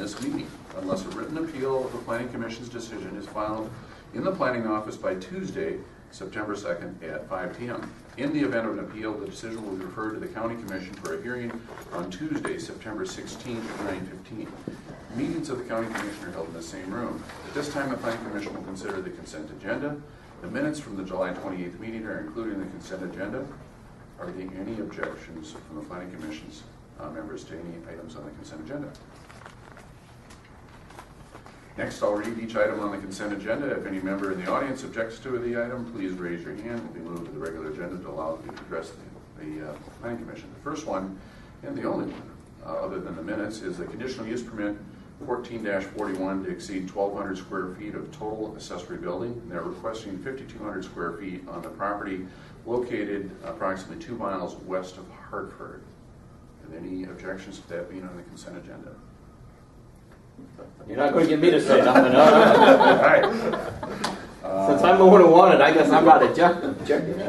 this meeting, unless a written appeal of the Planning Commission's decision is filed in the planning office by Tuesday, September 2nd at 5 p.m. In the event of an appeal, the decision will be referred to the County Commission for a hearing on Tuesday, September 16th at 9:15. Meetings of the County Commission are held in the same room. At this time, the Planning Commission will consider the consent agenda. The minutes from the July 28th meeting are included in the consent agenda. Are there any objections from the Planning Commission's members to any items on the consent agenda? Next, I'll read each item on the consent agenda. If any member in the audience objects to the item, please raise your hand. It will be moved to the regular agenda to allow you to address the Planning Commission. The first one, and the only one, other than the minutes, is the conditional use permit 14-41 to exceed 1,200 square feet of total accessory building. And they're requesting 5,200 square feet on the property located approximately 2 miles west of Hartford. Are there any objections to that being on the consent agenda? You're not going to get me to say nothing. No. All right. Since I'm the one who wanted, I guess I'm not objecting.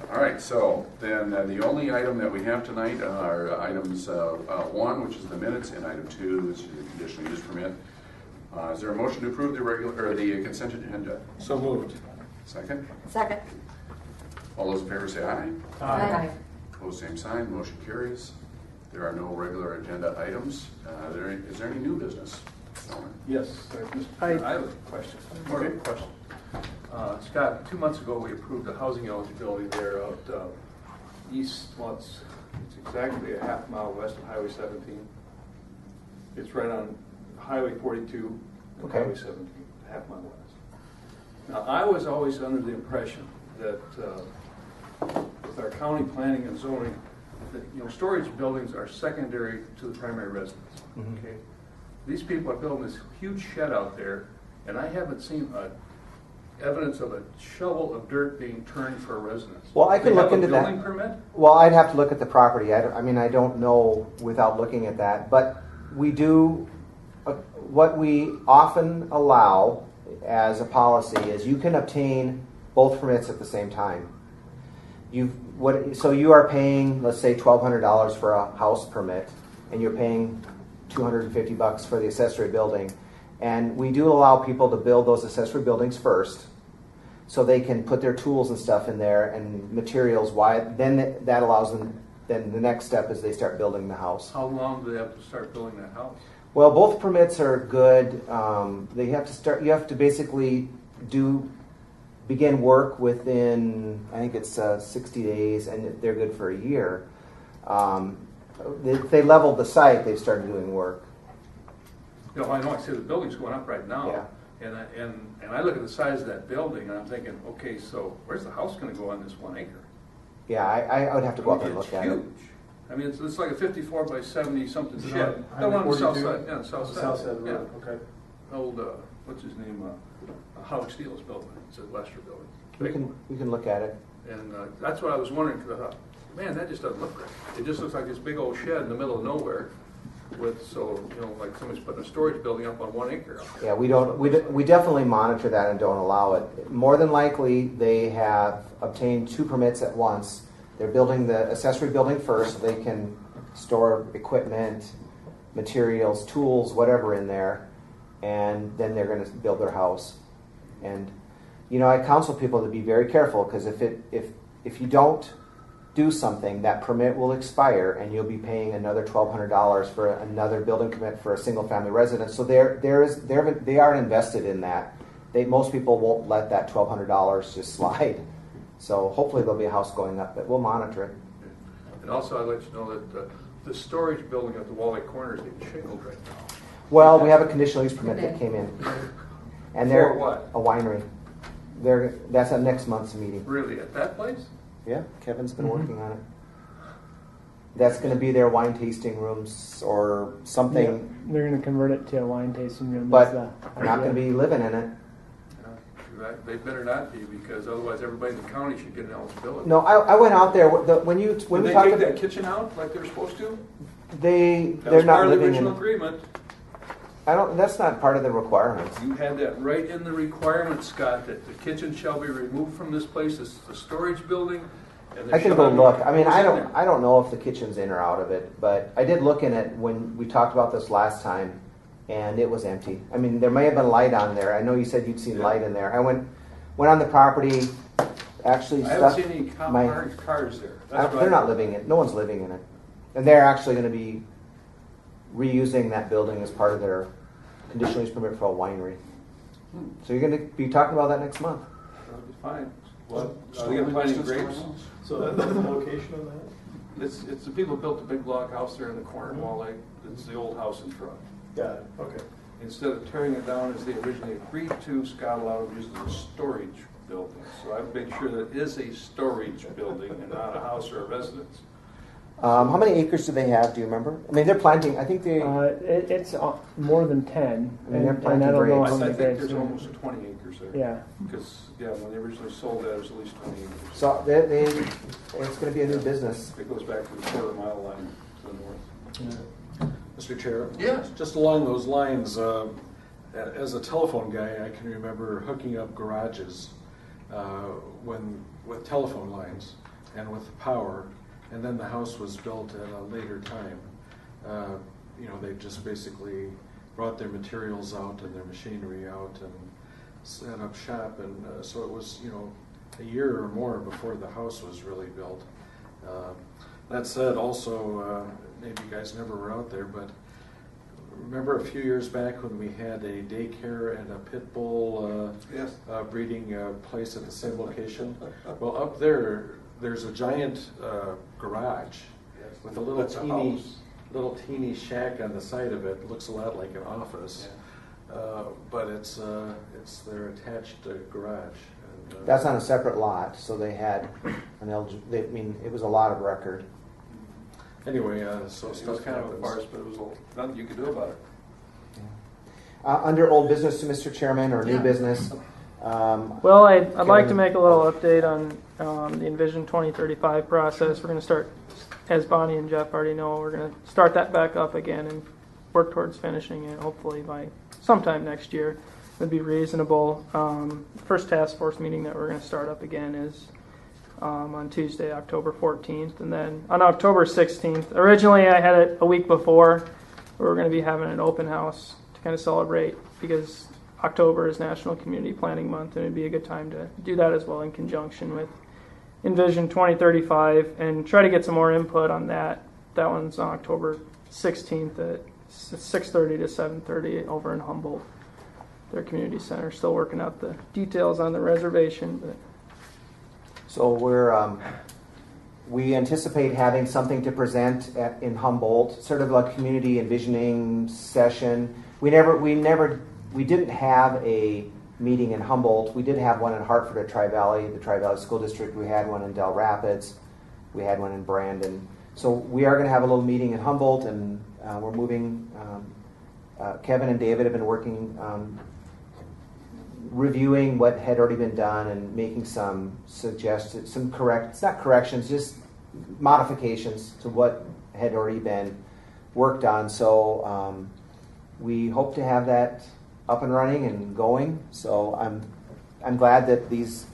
All right, so then the only item that we have tonight are items 1, which is the minutes, and item 2, which is the conditional use permit. Is there a motion to approve the consent agenda? So moved. Second? Second. All those in favor say aye. Aye. Opposed, same sign. Motion carries. There are no regular agenda items. Is there any new business? Yes, I have a question. More of a question. Scott, 2 months ago we approved the housing eligibility there out east. Well, it's exactly a half mile west of Highway 17. It's right on Highway 42 and Highway 17, half mile west. Now, I was always under the impression that with our county planning and zoning, that, storage buildings are secondary to the primary residence. Mm-hmm. Okay, these people are building this huge shed out there, and I haven't seen evidence of a shovel of dirt being turned for a residence. Well, I can look into that. Building permit? Well, I'd have to look at the property. I don't know without looking at that. But we do, what we often allow as a policy is you can obtain both permits at the same time. So you are paying, let's say, $1,200 for a house permit, and you're paying $250 for the accessory building. And we do allow people to build those accessory buildings first, so they can put their tools and stuff in there and materials. Then that allows them. Then the next step is they start building the house. How long do they have to start building that house? Well, both permits are good. They have to start. You have to basically begin work within, I think it's 60 days, and they're good for a year. If they leveled the site, they've started doing work. I know. I see the building's going up right now. Yeah. And I look at the size of that building, and I'm thinking, okay, so where's the house going to go on this 1 acre? Yeah, I would have to go up and look at it. It's huge. I mean, it's like a 54 by 70 something shed. The one on the south 42? side. Yeah, south side. South side of the road, Yeah. okay. Old, what's his name? Howard Steele's building. It's a Lester building. We can look at it. And that's what I was wondering, because I thought, man, that just doesn't look right. It just looks like this big old shed in the middle of nowhere. Like somebody's putting a storage building up on 1 acre. Yeah, we definitely monitor that and don't allow it. More than likely, they have obtained 2 permits at once. They're building the accessory building first, so they can store equipment, materials, tools, whatever in there, and then they're going to build their house. And I counsel people to be very careful, because if you don't do something, that permit will expire, and you'll be paying another $1,200 for another building permit for a single-family residence. So they are invested in that. Most people won't let that $1,200 just slide. So hopefully there'll be a house going up, but we'll monitor it. And also, I'd let you know that the storage building at the Walleye Corner is getting shingled right now. Well, we have a conditional use permit that came in, and they're For what? a winery. That's at next month's meeting. Really, at that place? Yeah, Kevin's been working on it. That's going to be their wine tasting rooms or something. Yeah, they're going to convert it to a wine tasting room. But they're not going to be living in it. They better not be, because otherwise everybody in the county should get an eligibility. No, I went out there when we Did talked they about take that kitchen out like they're supposed to? They're was not part of the living original in. agreement. That's not part of the requirements. You had that right in the requirement, Scott, that the kitchen shall be removed from this place. This is the storage building. And I can go look. I mean, What's I in don't know if the kitchen's in or out of it, but I did look in it when we talked about this last time, and it was empty. I mean, there may have been light on there. I know you said you'd seen light in there. I went on the property, actually I haven't stuck seen any cars there. they're not living in it. No one's living in it. And they're actually going to be reusing that building as part of their conditional use permit for a winery. So you're going to be talking about that next month. That'll be fine. Well, are they gonna plant any grapes? So that's the location of that? It's the people who built the big log house there in the corner of Wall Lake. It's the old house in front. Got it, okay. Instead of tearing it down as they originally agreed to, Scott allowed them to use it as a storage building. So I've made sure that it is a storage building and not a house or a residence. How many acres do they have? Do you remember? I mean, they're planting. I think they. It's more than 10. I mean, they're and planting I don't know grapes. how I many think grapes. there's almost 20 acres there. Yeah. Because, when they originally sold that, it was at least 20 acres. So it's going to be a new business. It goes back to the quarter-mile line to the north. Mr. Chair? Yes. Just along those lines, as a telephone guy, I can remember hooking up garages with telephone lines and with the power, and then the house was built at a later time. They just basically brought their materials out and their machinery out and set up shop, and so it was, a year or more before the house was really built. That said, also, maybe you guys never were out there, but remember a few years back when we had a daycare and a pit bull Yes. breeding place at the same location? Well, up there, there's a giant garage with a That's a house. little teeny shack on the side of it. It looks a lot like an office, but it's their attached garage. And, That's on a separate lot, so they had it was a lot of record. Anyway, so It was stuff kind of a happens. farce, but it was nothing you could do about it. Under old business, Mr. Chairman, or new business. Well, I'd like to Kevin? make a little update on the Envision 2035 process. We're going to start, as Bonnie and Jeff already know, we're going to start that back up again and work towards finishing it, hopefully by sometime next year. Would be reasonable. First task force meeting that we're going to start up again is on Tuesday, October 14th, and then on October 16th. Originally, I had it a week before. We were going to be having an open house to kind of celebrate, because October is National Community Planning Month, and it'd be a good time to do that as well in conjunction with Envision 2035 and try to get some more input on that. That one's on October 16th at 6:30 to 7:30 over in Humboldt, their community center. Still working out the details on the reservation, but So we anticipate having something to present in Humboldt, sort of a community envisioning session. We didn't have a meeting in Humboldt. We did have one in Hartford at Tri-Valley, the Tri-Valley School District. We had one in Del Rapids. We had one in Brandon. So we are going to have a little meeting in Humboldt, and we're moving. Kevin and David have been working reviewing what had already been done and making some suggestions, it's not corrections, just modifications to what had already been worked on. So we hope to have that up and running and going. So I'm glad that these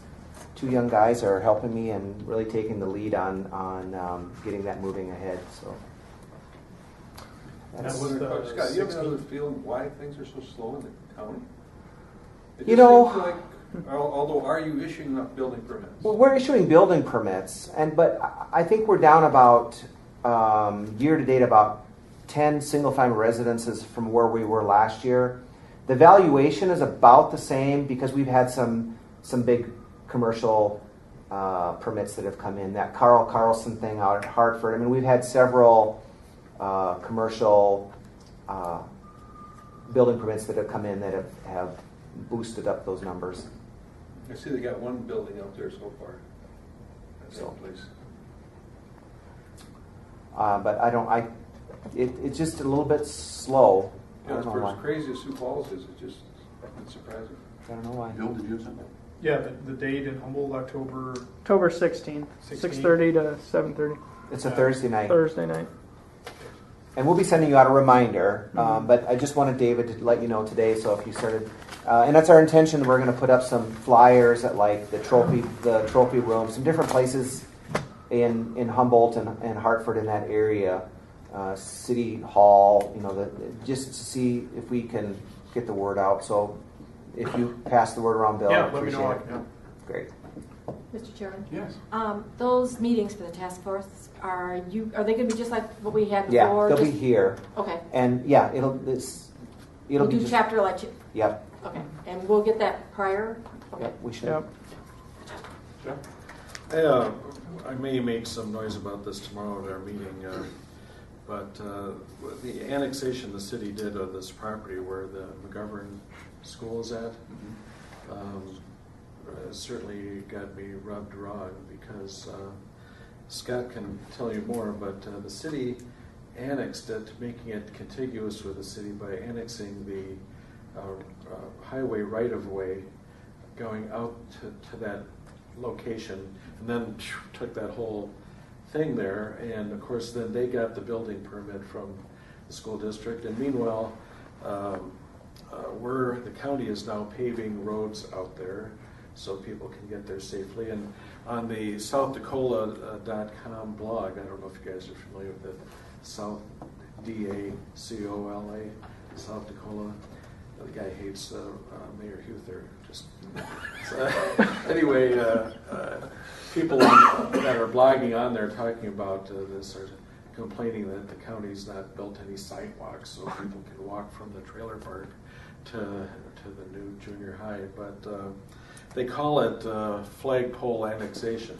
two young guys are helping me and really taking the lead on getting that moving ahead. So. That's, Scott, you have another feeling why things are so slow in the county? It You just know- seems like, although are you issuing enough building permits? well, we're issuing building permits, but I think we're down about year to date about 10 single-family residences from where we were last year. The valuation is about the same because we've had some big commercial permits that have come in. That Carl Carlson thing out at Hartford. I mean, we've had several commercial building permits that have come in that have boosted up those numbers. I see they got one building out there so far. That's So. place. But it's just a little bit slow. I Yeah, don't know for why. as crazy as Sioux Falls is, it's surprising. I don't know why. Bill, did you have something? Yeah, the date in Humboldt, October. October 16th, 6:30 to 7:30, It's a Thursday night. Thursday night. And we'll be sending you out a reminder, but I just wanted David to let you know today, so if you started, and that's our intention, we're going to put up some flyers at like the trophy room, some different places in Humboldt and Hartford in that area, City Hall, just to see if we can get the word out. So if you pass the word around, Bill, Yeah, I'd let me know. appreciate it. Great. Mr. Chairman? Yes. Those meetings for the task force, are they going to be just like what we had Yeah, before? they'll be here. Okay. And yeah, it'll We'll be do just, chapter election. Yep. Okay. And we'll get that prior? Okay. Yep, we should. Yep. I may make some noise about this tomorrow at our meeting, but the annexation the city did of this property where the McGovern School is at certainly got me rubbed wrong because Scott can tell you more, but the city annexed it, making it contiguous with the city by annexing the highway right-of-way going out to that location, and then took that whole thing there, and of course then they got the building permit from the school district, and meanwhile the county is now paving roads out there so people can get there safely. And on the southdakota.com blog, I don't know if you guys are familiar with it, South DACOLA, South Dakota. The guy hates Mayor Huther. Anyway, people that are blogging on there talking about this are complaining that the county's not built any sidewalks so people can walk from the trailer park to the new junior high. But they call it flagpole annexation,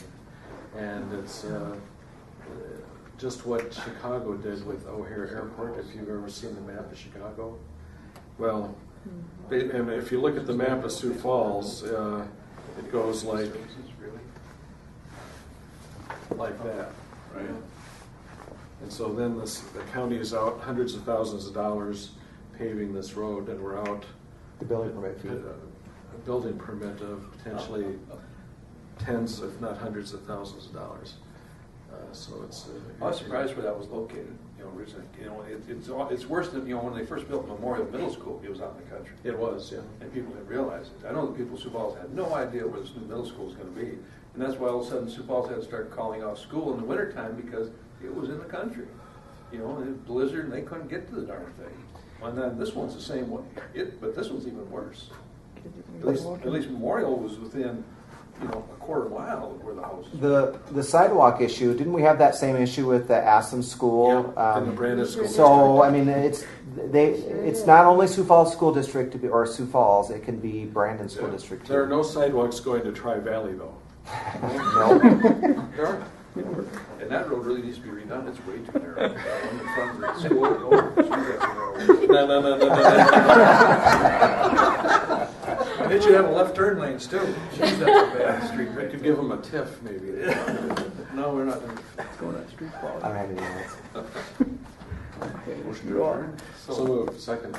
and it's just what Chicago did with O'Hare Airport. If you've ever seen the map of Chicago, well, and if you look at the map of Sioux Falls, it goes like that, right? And so then the county is out hundreds of thousands of dollars paving this road, and we're out The building permit fee. a building permit of potentially tens, if not hundreds of thousands of dollars. So it's. I was surprised where that was located. Originally, it's worse than when they first built Memorial Middle School. It was out in the country. It was, yeah. And people didn't realize it. I know the people of Sioux Falls had no idea where this new middle school was going to be, and that's why all of a sudden Sioux Falls had to start calling off school in the wintertime because it was in the country. And it blizzard, and they couldn't get to the darn thing. And then this one's the same way, but this one's even worse. At least Memorial was within, a quarter mile of where the house is. The sidewalk issue, didn't we have that same issue with the Assam school? Yeah, and the Brandon School So, District. I mean, it's not only Sioux Falls School District or Sioux Falls, it can be Brandon School District too. There are no sidewalks going to Tri-Valley, though. No? There are. And that road really needs to be redone. It's way too narrow. On the front of the school, and it should have a left turn lanes too. Jeez, that's a bad street. I could give them a tiff, maybe. No, we're not. Let's go on that street quality. I don't have anything else. Okay, motion to adjourn. So moved. Second.